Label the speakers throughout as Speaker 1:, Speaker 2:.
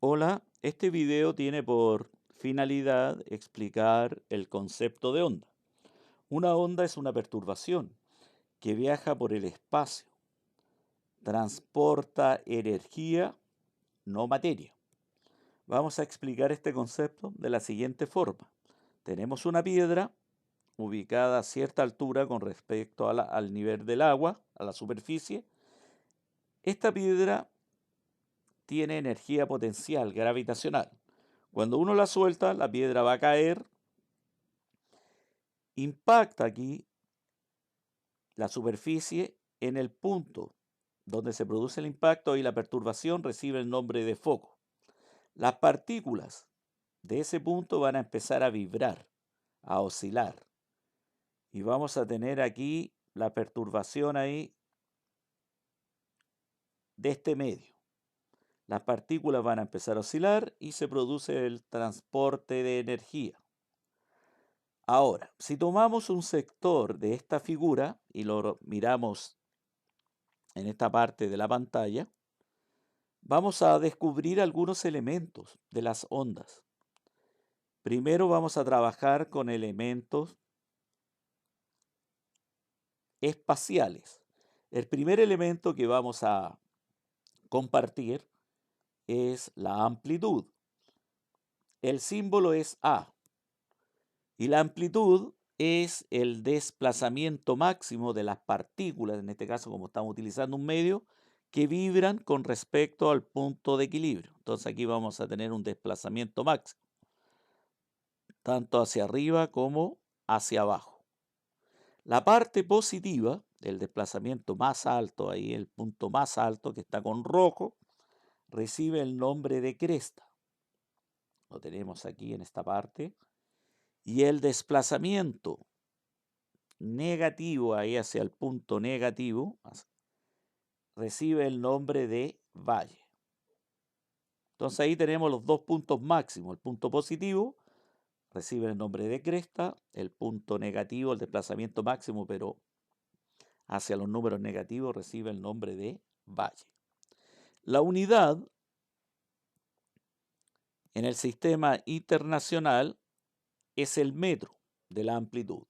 Speaker 1: Hola, este video tiene por finalidad explicar el concepto de onda. Una onda es una perturbación que viaja por el espacio, transporta energía, no materia. Vamos a explicar este concepto de la siguiente forma. Tenemos una piedra ubicada a cierta altura con respecto al nivel del agua, a la superficie. Esta piedra tiene energía potencial gravitacional. Cuando uno la suelta, la piedra va a caer, impacta aquí la superficie en el punto donde se produce el impacto y la perturbación recibe el nombre de foco. Las partículas de ese punto van a empezar a vibrar, a oscilar. Y vamos a tener aquí la perturbación ahí de este medio. Las partículas van a empezar a oscilar y se produce el transporte de energía. Ahora, si tomamos un sector de esta figura y lo miramos en esta parte de la pantalla, vamos a descubrir algunos elementos de las ondas. Primero vamos a trabajar con elementos espaciales. El primer elemento que vamos a compartir es la amplitud. El símbolo es A y la amplitud es el desplazamiento máximo de las partículas, en este caso como estamos utilizando un medio, que vibran con respecto al punto de equilibrio. Entonces aquí vamos a tener un desplazamiento máximo, tanto hacia arriba como hacia abajo. La parte positiva del desplazamiento más alto, ahí el punto más alto que está con rojo, recibe el nombre de cresta. Lo tenemos aquí en esta parte. Y el desplazamiento negativo, ahí hacia el punto negativo, recibe el nombre de valle. Entonces ahí tenemos los dos puntos máximos. El punto positivo recibe el nombre de cresta, el punto negativo, el desplazamiento máximo, pero hacia los números negativos recibe el nombre de valle. La unidad en el sistema internacional es el metro de la amplitud.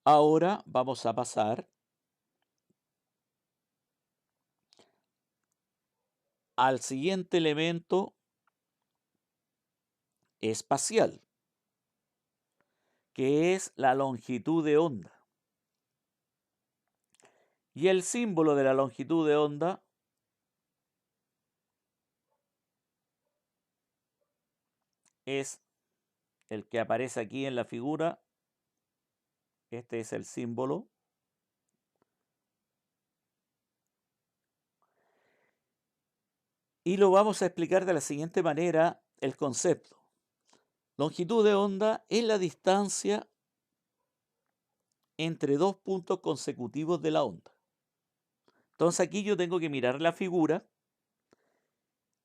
Speaker 1: Ahora vamos a pasar al siguiente elemento espacial, que es la longitud de onda. Y el símbolo de la longitud de onda es el que aparece aquí en la figura. Este es el símbolo. Y lo vamos a explicar de la siguiente manera el concepto. Longitud de onda es la distancia entre dos puntos consecutivos de la onda. Entonces aquí yo tengo que mirar la figura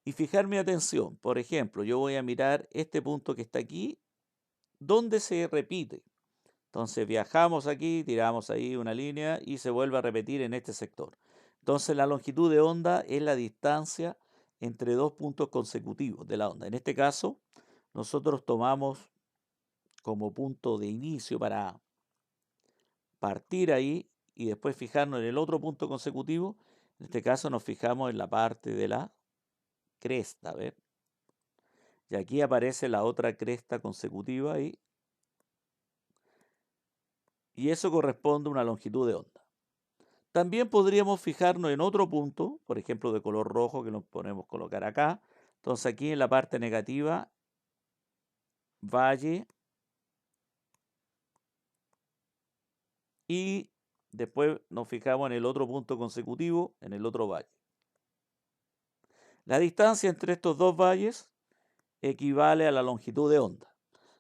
Speaker 1: y fijar mi atención. Por ejemplo, yo voy a mirar este punto que está aquí, donde se repite. Entonces viajamos aquí, tiramos ahí una línea y se vuelve a repetir en este sector. Entonces la longitud de onda es la distancia entre dos puntos consecutivos de la onda. En este caso, nosotros tomamos como punto de inicio para partir ahí y después fijarnos en el otro punto consecutivo. En este caso nos fijamos en la parte de la cresta, a ver. Y aquí aparece la otra cresta consecutiva ahí. Y eso corresponde a una longitud de onda. También podríamos fijarnos en otro punto, por ejemplo de color rojo, que lo podemos colocar acá. Entonces aquí en la parte negativa, valle, y después nos fijamos en el otro punto consecutivo, en el otro valle. La distancia entre estos dos valles equivale a la longitud de onda.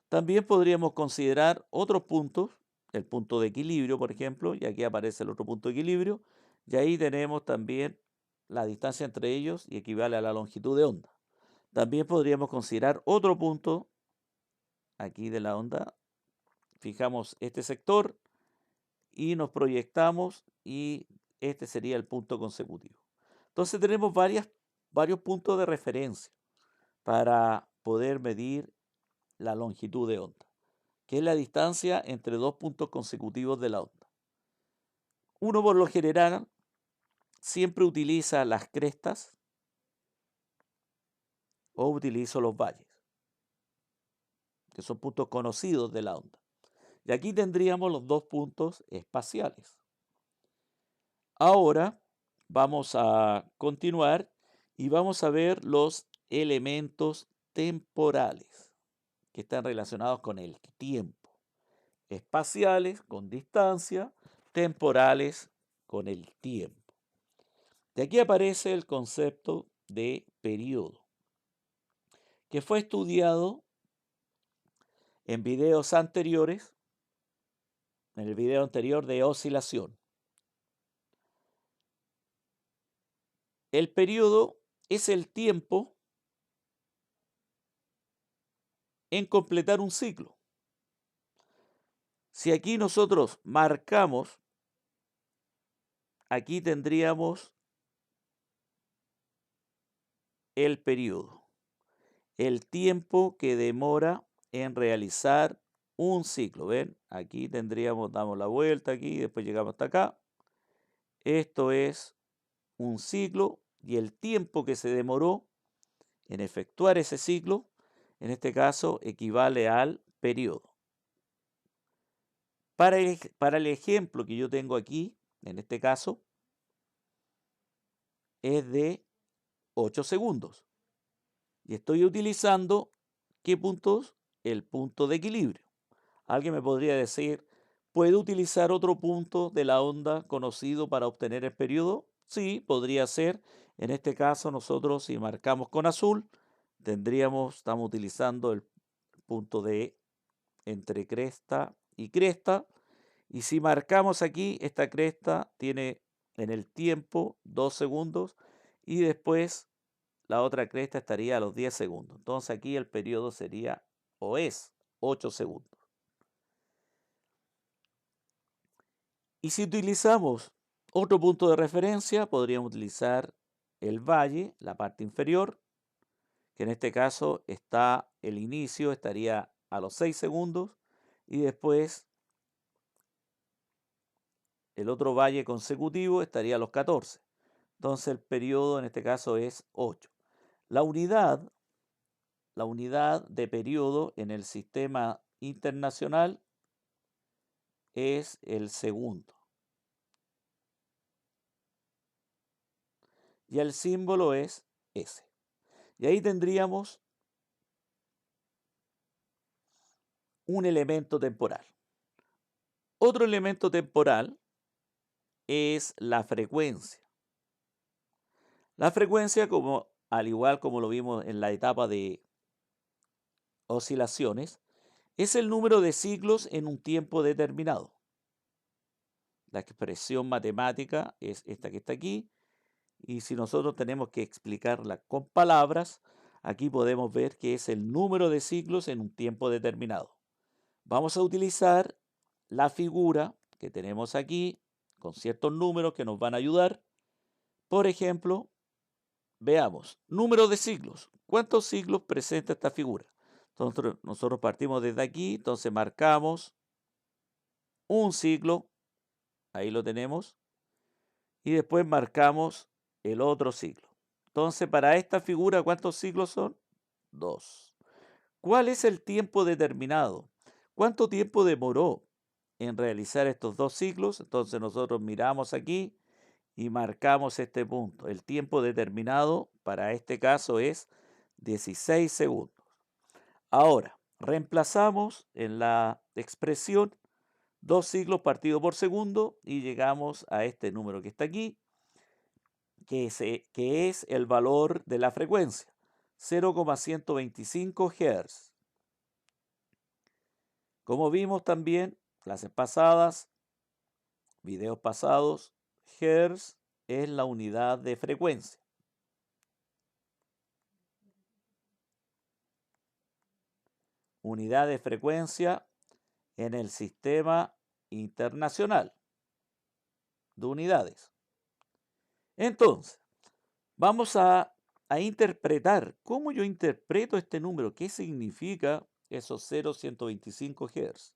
Speaker 1: También podríamos considerar otros puntos, el punto de equilibrio, por ejemplo, y aquí aparece el otro punto de equilibrio, y ahí tenemos también la distancia entre ellos y equivale a la longitud de onda. También podríamos considerar otro punto aquí de la onda. Fijamos este sector y nos proyectamos y este sería el punto consecutivo. Entonces tenemos varias varios puntos de referencia para poder medir la longitud de onda, que es la distancia entre dos puntos consecutivos de la onda. Uno por lo general siempre utiliza las crestas o utilizo los valles, que son puntos conocidos de la onda. Y aquí tendríamos los dos puntos espaciales. Ahora vamos a continuar y vamos a ver los elementos temporales que están relacionados con el tiempo. Espaciales con distancia, temporales con el tiempo. De aquí aparece el concepto de periodo, que fue estudiado en videos anteriores, en el video anterior de oscilación. El periodo es el tiempo en completar un ciclo. Si aquí nosotros marcamos, aquí tendríamos el periodo, el tiempo que demora en realizar un ciclo. ¿Ven? Aquí tendríamos, damos la vuelta aquí, después llegamos hasta acá. Esto es un ciclo y el tiempo que se demoró en efectuar ese ciclo, en este caso, equivale al periodo. Para el ejemplo que yo tengo aquí, en este caso, es de 8 segundos. Y estoy utilizando, ¿qué puntos? El punto de equilibrio. Alguien me podría decir, ¿puedo utilizar otro punto de la onda conocido para obtener el periodo? Sí, podría ser. En este caso, nosotros si marcamos con azul, estamos utilizando el punto de entre cresta y cresta. Y si marcamos aquí, esta cresta tiene en el tiempo 2 segundos y después la otra cresta estaría a los 10 segundos. Entonces aquí el periodo sería o es 8 segundos. Y si utilizamos otro punto de referencia, podríamos utilizar el valle, la parte inferior, que en este caso está el inicio, estaría a los 6 segundos y después el otro valle consecutivo estaría a los 14. Entonces el periodo en este caso es 8. La unidad de periodo en el sistema internacional es el segundo. Y el símbolo es S. Y ahí tendríamos un elemento temporal. Otro elemento temporal es la frecuencia. La frecuencia, como, al igual como lo vimos en la etapa de oscilaciones, es el número de ciclos en un tiempo determinado. La expresión matemática es esta que está aquí. Y si nosotros tenemos que explicarla con palabras, aquí podemos ver que es el número de ciclos en un tiempo determinado. Vamos a utilizar la figura que tenemos aquí con ciertos números que nos van a ayudar. Por ejemplo, veamos, número de ciclos. ¿Cuántos ciclos presenta esta figura? Entonces, nosotros partimos desde aquí, entonces marcamos un ciclo, ahí lo tenemos, y después marcamos el otro ciclo. Entonces, para esta figura, ¿cuántos ciclos son? 2. ¿Cuál es el tiempo determinado? ¿Cuánto tiempo demoró en realizar estos dos ciclos? Entonces nosotros miramos aquí y marcamos este punto. El tiempo determinado para este caso es 16 segundos. Ahora, reemplazamos en la expresión dos ciclos partido por segundo y llegamos a este número que está aquí, que es el valor de la frecuencia, 0,125 Hz. Como vimos también, clases pasadas, videos pasados, Hz es la unidad de frecuencia. Unidad de frecuencia en el sistema internacional de unidades. Entonces, vamos a a interpretar. ¿Cómo yo interpreto este número? ¿Qué significa esos 0,125 Hz?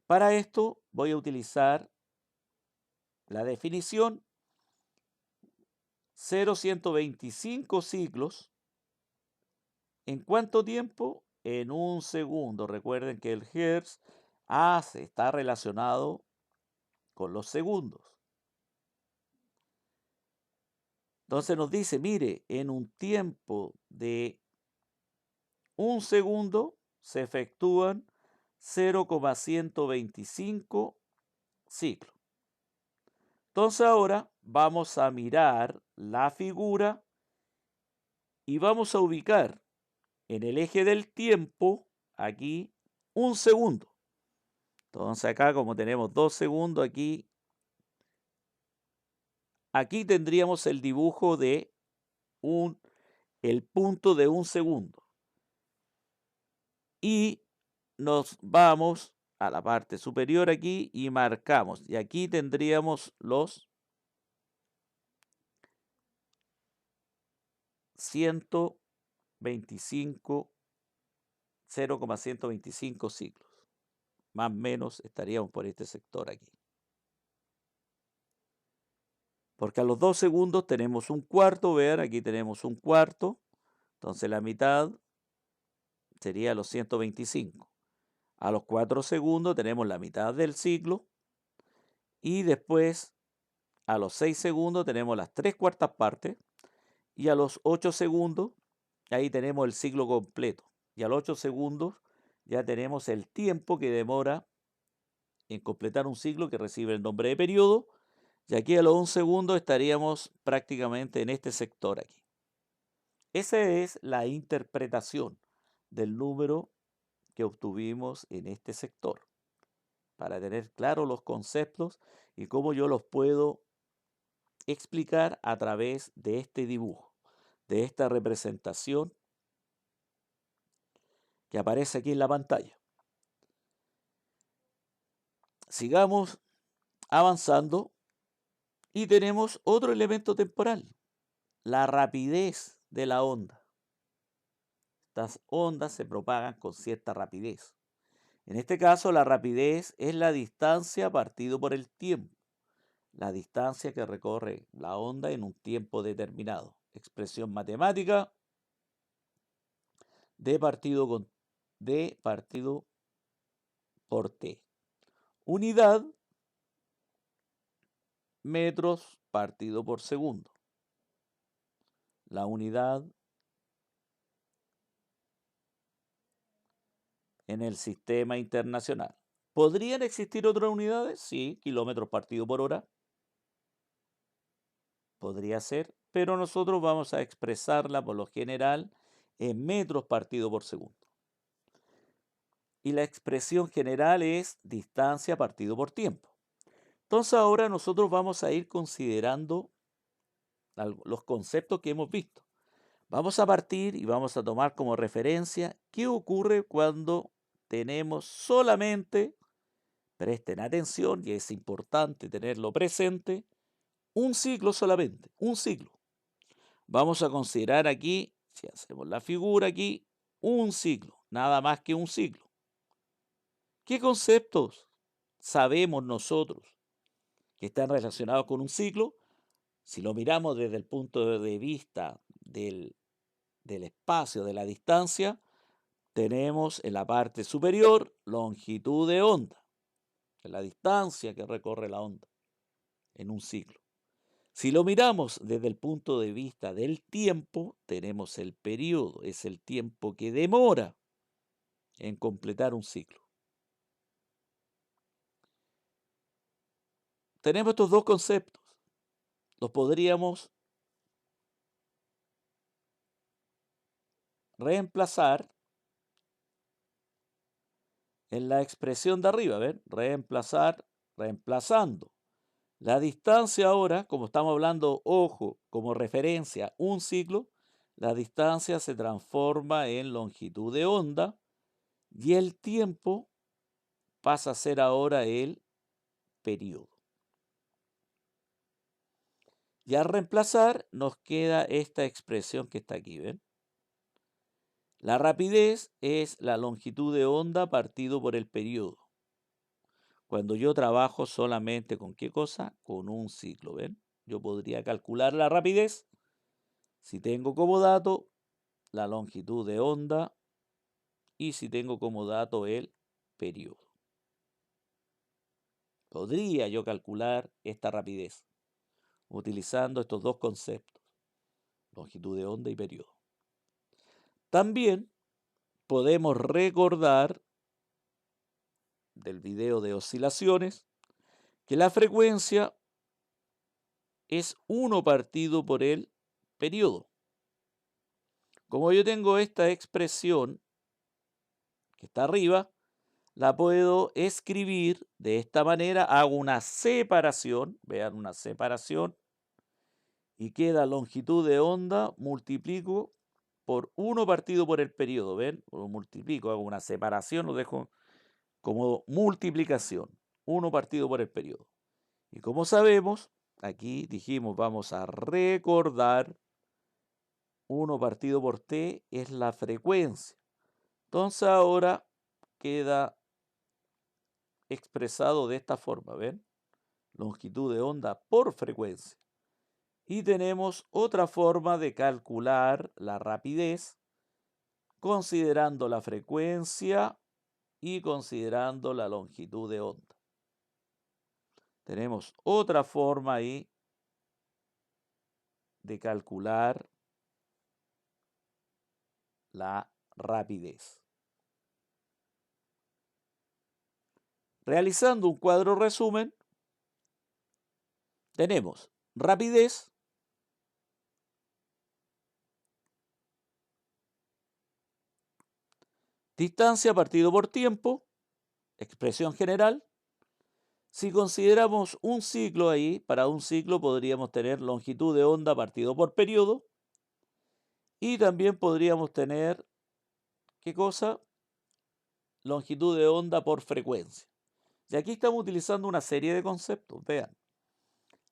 Speaker 1: Para esto voy a utilizar la definición 0,125 ciclos. ¿En cuánto tiempo? En un segundo. Recuerden que el Hertz está relacionado con los segundos. Entonces nos dice, mire, en un tiempo de un segundo se efectúan 0,125 ciclos. Entonces ahora vamos a mirar la figura y vamos a ubicar en el eje del tiempo aquí un segundo. Entonces acá como tenemos 2 segundos aquí tendríamos el dibujo de el punto de un segundo. Y nos vamos a la parte superior aquí y marcamos. Y aquí tendríamos los 0,125 ciclos. Más o menos estaríamos por este sector aquí. Porque a los 2 segundos tenemos un cuarto, vean, aquí tenemos un cuarto. Entonces la mitad sería los 125. A los 4 segundos tenemos la mitad del ciclo. Y después, a los 6 segundos tenemos las 3/4 partes. Y a los 8 segundos, ahí tenemos el ciclo completo. Y a los 8 segundos ya tenemos el tiempo que demora en completar un ciclo que recibe el nombre de periodo. Y aquí a los 1 segundo estaríamos prácticamente en este sector aquí. Esa es la interpretación del número que obtuvimos en este sector, para tener claros los conceptos y cómo yo los puedo explicar a través de este dibujo, de esta representación que aparece aquí en la pantalla. Sigamos avanzando y tenemos otro elemento temporal, la rapidez de la onda. Estas ondas se propagan con cierta rapidez. En este caso, la rapidez es la distancia partido por el tiempo, la distancia que recorre la onda en un tiempo determinado. Expresión matemática d partido por t. Unidad, metros partido por segundo. La unidad en el sistema internacional. ¿Podrían existir otras unidades? Sí, kilómetros partido por hora. Podría ser, pero nosotros vamos a expresarla por lo general en metros partido por segundo. Y la expresión general es distancia partido por tiempo. Entonces ahora nosotros vamos a ir considerando los conceptos que hemos visto. Vamos a partir y vamos a tomar como referencia qué ocurre cuando tenemos solamente, presten atención y es importante tenerlo presente, un ciclo solamente, un ciclo. Vamos a considerar aquí, si hacemos la figura aquí, un ciclo, nada más que un ciclo. ¿Qué conceptos sabemos nosotros que están relacionados con un ciclo? Si lo miramos desde el punto de vista del espacio, de la distancia, tenemos en la parte superior longitud de onda, que es la distancia que recorre la onda en un ciclo. Si lo miramos desde el punto de vista del tiempo, tenemos el periodo, es el tiempo que demora en completar un ciclo. Tenemos estos dos conceptos. Los podríamos reemplazar en la expresión de arriba, ¿ven? Reemplazar, reemplazando. La distancia ahora, como estamos hablando, ojo, como referencia, un ciclo, la distancia se transforma en longitud de onda y el tiempo pasa a ser ahora el periodo. Y al reemplazar nos queda esta expresión que está aquí, ¿ven? La rapidez es la longitud de onda partido por el periodo. Cuando yo trabajo solamente con qué cosa? Con un ciclo, ¿ven? Yo podría calcular la rapidez si tengo como dato la longitud de onda y si tengo como dato el periodo. Podría yo calcular esta rapidez utilizando estos dos conceptos, longitud de onda y periodo. También podemos recordar del video de oscilaciones que la frecuencia es 1 partido por el periodo. Como yo tengo esta expresión que está arriba, la puedo escribir de esta manera, hago una separación, vean una separación, y queda longitud de onda, multiplico por 1 partido por el periodo, ¿ven? Lo multiplico, hago una separación, lo dejo como multiplicación, 1 partido por el periodo. Y como sabemos, aquí dijimos, vamos a recordar 1 partido por t es la frecuencia. Entonces ahora queda expresado de esta forma, ¿ven? Longitud de onda por frecuencia. Y tenemos otra forma de calcular la rapidez considerando la frecuencia y considerando la longitud de onda. Tenemos otra forma ahí de calcular la rapidez. Realizando un cuadro resumen, tenemos rapidez, distancia partido por tiempo, expresión general. Si consideramos un ciclo ahí, para un ciclo podríamos tener longitud de onda partido por periodo y también podríamos tener, ¿qué cosa? Longitud de onda por frecuencia. Y aquí estamos utilizando una serie de conceptos. Vean,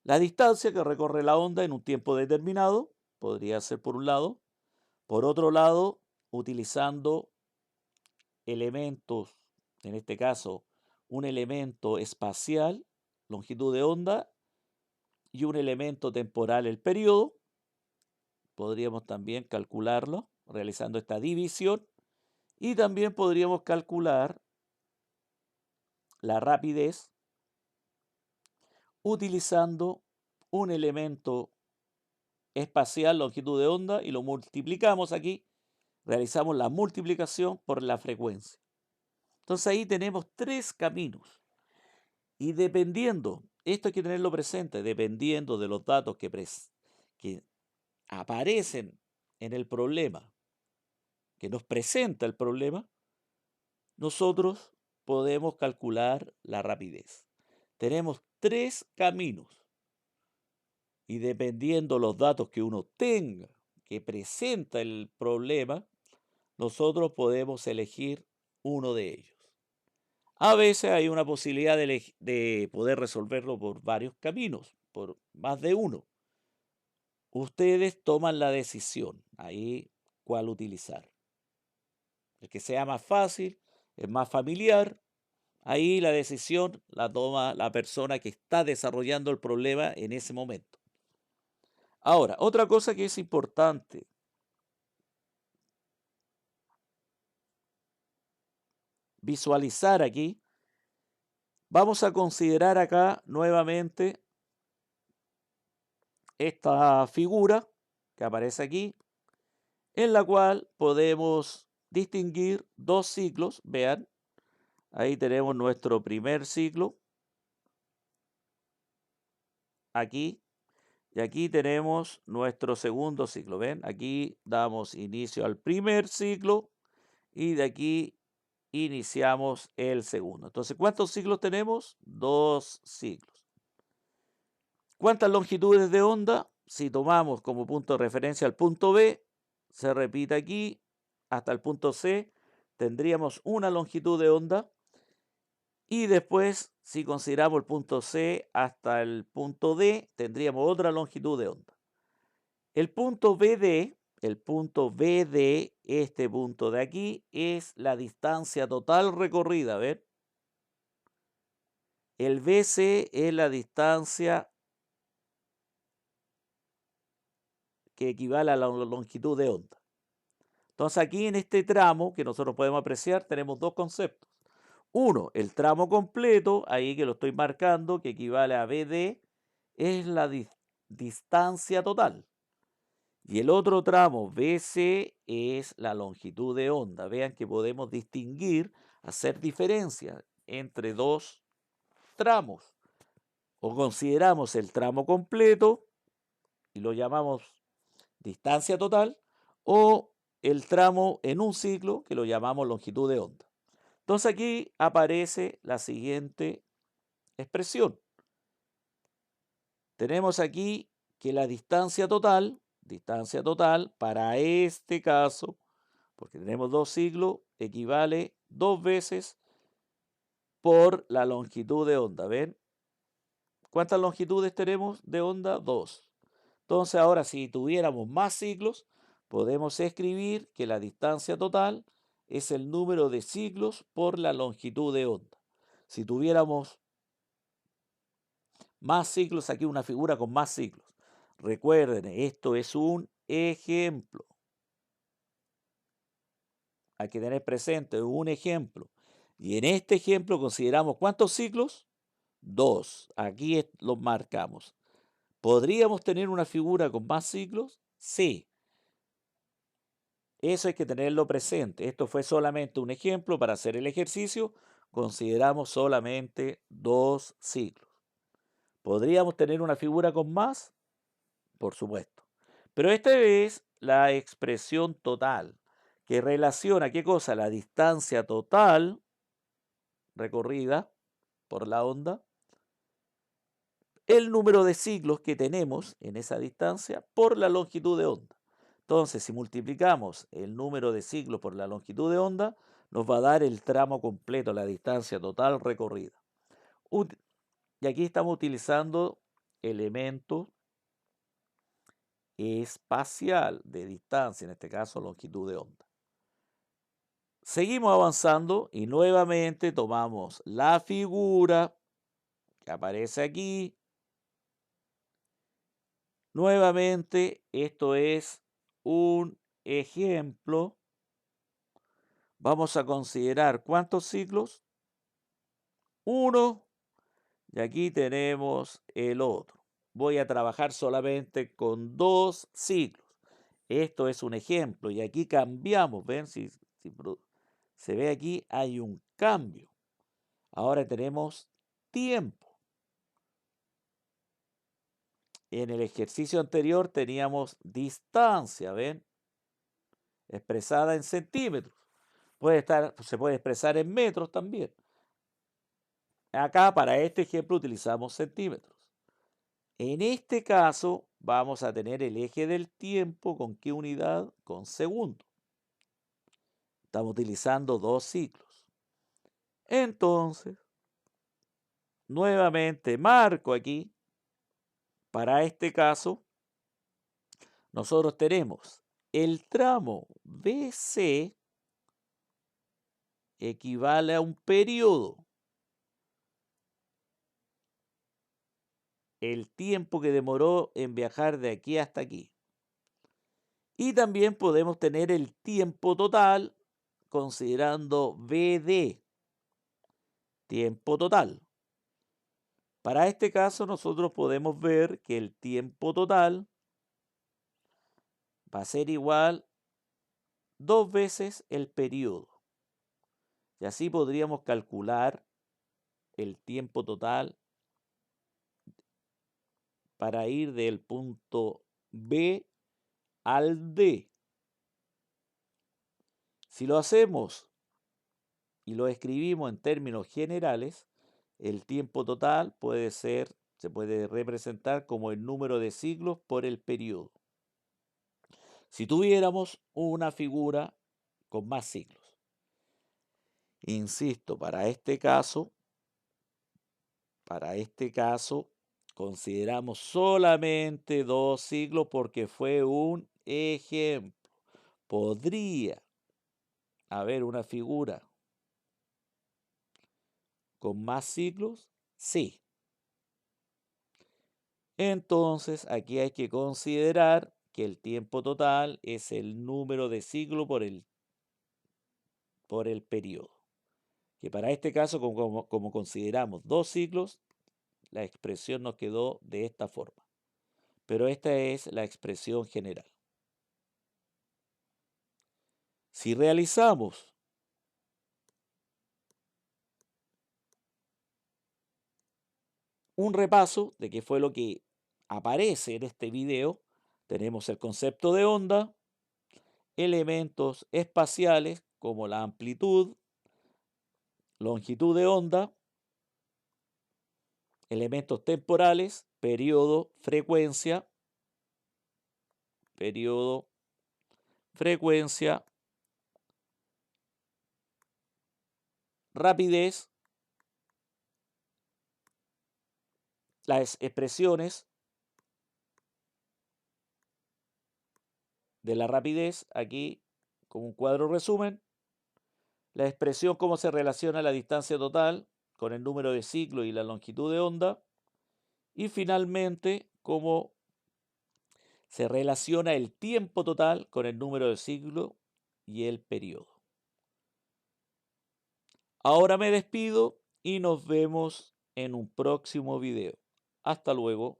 Speaker 1: la distancia que recorre la onda en un tiempo determinado, podría ser por un lado. Por otro lado, utilizando elementos, en este caso, un elemento espacial, longitud de onda, y un elemento temporal, el periodo. Podríamos también calcularlo realizando esta división. Y también podríamos calcular la rapidez utilizando un elemento espacial, longitud de onda, y lo multiplicamos aquí, realizamos la multiplicación por la frecuencia. Entonces ahí tenemos 3 caminos. Y dependiendo, esto hay que tenerlo presente, dependiendo de los datos que aparecen en el problema, que nos presenta el problema, nosotros podemos calcular la rapidez. Tenemos 3 caminos y dependiendo los datos que uno tenga, que presenta el problema, nosotros podemos elegir uno de ellos. A veces hay una posibilidad de poder resolverlo por varios caminos, por más de uno. Ustedes toman la decisión ahí cuál utilizar. El que sea más fácil, es más familiar, ahí la decisión la toma la persona que está desarrollando el problema en ese momento. Ahora, otra cosa que es importante, visualizar aquí, vamos a considerar acá nuevamente esta figura que aparece aquí, en la cual podemos distinguir 2 ciclos. Vean, ahí tenemos nuestro primer ciclo, aquí, y aquí tenemos nuestro segundo ciclo. ¿Ven? Aquí damos inicio al primer ciclo y de aquí iniciamos el segundo. Entonces, ¿cuántos ciclos tenemos? 2 ciclos. ¿Cuántas longitudes de onda? Si tomamos como punto de referencia el punto B, se repite aquí hasta el punto C, tendríamos una longitud de onda y después si consideramos el punto C hasta el punto D, tendríamos otra longitud de onda. El punto BD, este punto de aquí, es la distancia total recorrida, ¿ven? El BC es la distancia que equivale a la longitud de onda. Entonces aquí en este tramo que nosotros podemos apreciar tenemos dos conceptos. Uno, el tramo completo, ahí que lo estoy marcando, que equivale a BD, es la distancia total. Y el otro tramo, BC, es la longitud de onda. Vean que podemos distinguir, hacer diferencia entre dos tramos. O consideramos el tramo completo y lo llamamos distancia total, o el tramo en un ciclo que lo llamamos longitud de onda. Entonces aquí aparece la siguiente expresión. Tenemos aquí que la distancia total para este caso, porque tenemos dos ciclos, equivale 2 veces por la longitud de onda. ¿Ven? ¿Cuántas longitudes tenemos de onda? 2. Entonces ahora si tuviéramos más ciclos, podemos escribir que la distancia total es el número de ciclos por la longitud de onda. Si tuviéramos más ciclos, aquí una figura con más ciclos. Recuerden, esto es un ejemplo. Hay que tener presente un ejemplo. Y en este ejemplo consideramos ¿cuántos ciclos? 2. Aquí los marcamos. ¿Podríamos tener una figura con más ciclos? Sí. Eso hay que tenerlo presente. Esto fue solamente un ejemplo para hacer el ejercicio. Consideramos solamente 2 ciclos. ¿Podríamos tener una figura con más? Por supuesto. Pero esta es la expresión total, que relaciona, ¿qué cosa? La distancia total recorrida por la onda, el número de ciclos que tenemos en esa distancia por la longitud de onda. Entonces, si multiplicamos el número de ciclos por la longitud de onda, nos va a dar el tramo completo, la distancia total recorrida. Y aquí estamos utilizando elementos espacial de distancia, en este caso longitud de onda. Seguimos avanzando y nuevamente tomamos la figura que aparece aquí. Nuevamente, esto es un ejemplo. Vamos a considerar ¿cuántos ciclos? Uno, y aquí tenemos el otro. Voy a trabajar solamente con 2 ciclos. Esto es un ejemplo y aquí cambiamos. ¿Ven? Si se ve aquí, hay un cambio. Ahora tenemos tiempo. En el ejercicio anterior teníamos distancia, ¿ven? Expresada en centímetros. Se puede expresar en metros también. Acá para este ejemplo utilizamos centímetros. En este caso vamos a tener el eje del tiempo con qué unidad? Con segundo. Estamos utilizando 2 ciclos. Entonces, nuevamente marco aquí. Para este caso, nosotros tenemos el tramo BC equivale a un periodo. El tiempo que demoró en viajar de aquí hasta aquí. Y también podemos tener el tiempo total considerando BD, tiempo total. Para este caso nosotros podemos ver que el tiempo total va a ser igual 2 veces el periodo. Y así podríamos calcular el tiempo total para ir del punto B al D. Si lo hacemos y lo escribimos en términos generales, el tiempo total se puede representar como el número de siglos por el periodo. Si tuviéramos una figura con más siglos. Insisto, para este caso Para este caso, consideramos solamente 2 siglos porque fue un ejemplo. ¿Podría haber una figura con más siglos? Sí. Entonces, aquí hay que considerar que el tiempo total es el número de siglos por el periodo. Que para este caso, como consideramos 2 siglos, la expresión nos quedó de esta forma. Pero esta es la expresión general. Si realizamos un repaso de qué fue lo que aparece en este video, tenemos el concepto de onda, elementos espaciales como la amplitud, longitud de onda, elementos temporales, periodo, frecuencia, rapidez, las expresiones de la rapidez, aquí como un cuadro resumen, la expresión cómo se relaciona la distancia total con el número de ciclos y la longitud de onda, y finalmente cómo se relaciona el tiempo total con el número de ciclos y el periodo. Ahora me despido y nos vemos en un próximo video. Hasta luego.